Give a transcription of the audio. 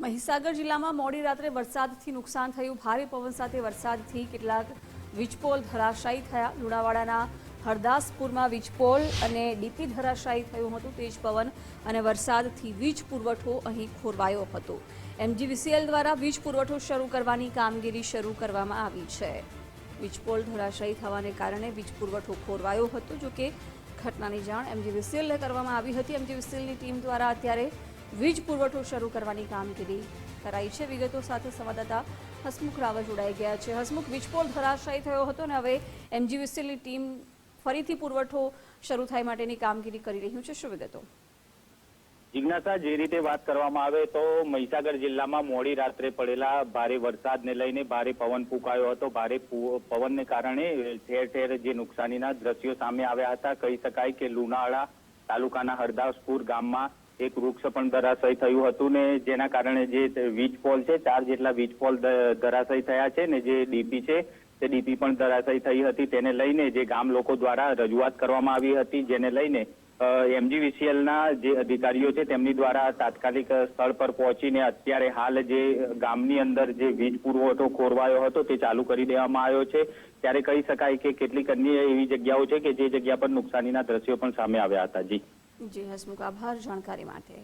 મહીસાગર જિલ્લામાં મોડી રાત્રે વરસાદથી નુકસાન થયું। ભારે પવન સાથે વરસાદથી કેટલાક વીજપોલ ધરાશાયી થયા। લુણાવાડાના હરદાસપુરમાં વીજપોલ અને ડીપી ધરાશાયી થયું હતું। તેજ પવન અને વરસાદથી વીજ પુરવઠો અહીં ખોરવાયો હતો। એમજીવીસીએલ દ્વારા વીજ પુરવઠો શરૂ કરવાની કામગીરી શરૂ કરવામાં આવી છે। વીજપોલ ધરાશાયી થવાને કારણે વીજ પુરવઠો ખોરવાયો હતો। જો કે ઘટનાની જાણ એમજીવીસીએલને કરવામાં આવી હતી। એમજીવીસીએલની ટીમ દ્વારા અત્યારે વીજ પુરવઠો શરૂ કરવાની કામગીરી કરાઈ છે। વિગતો સાથે સંવાદદાતા હસમુખ રાવલ જોડાઈ ગયા છે। હસમુખ, વીજપોલ ધરાશાયી થયો હતો અને હવે એમજીવીસીએલની ટીમ ફરીથી પુરવઠો શરૂ થાય માટેની કામગીરી કરી રહ્યું છે। શું વિગતો? જિજ્ઞાસા, જે રીતે વાત કરવામાં આવે તો મહીસાગર જિલ્લામાં મોડી રાત્રે પડેલા ભારે વરસાદને લઈને ભારે પવન ફૂંકાયો હતો। ભારે પવનને કારણે ઠેર ઠેર જે નુકસાનીના દ્રશ્યો સામે આવ્યા હતા। કહી શકાય કે લુણાવાડા તાલુકાના હરદાસપુર ગામમાં એક વૃક્ષ પણ ધરાશાયી થયું હતું ને જેના કારણે જે વીજ પોલ છે 4 જેટલા વીજ પોલ ધરાશાયી થયા છે ને જે ડીપી છે તે ડીપી પણ ધરાશાયી થઈ હતી। તેને લઈને જે ગામ લોકો દ્વારા રજૂઆત કરવામાં આવી હતી, જેને લઈને એમજીવીસીએલના જે અધિકારીઓ છે તેમની દ્વારા તાત્કાલિક સ્થળ પર પહોંચીને અત્યારે હાલ જે ગામની અંદર જે વીજ પુરવઠો ખોરવાયો હતો તે ચાલુ કરી દેવામાં આવ્યો છે। ત્યારે કહી શકાય કે કેટલીક અન્ય એવી જગ્યાઓ છે કે જે જગ્યા પર નુકસાનીના દ્રશ્યો પણ સામે આવ્યા હતા। જી હસમુખ, આભાર જાણકારી માટે।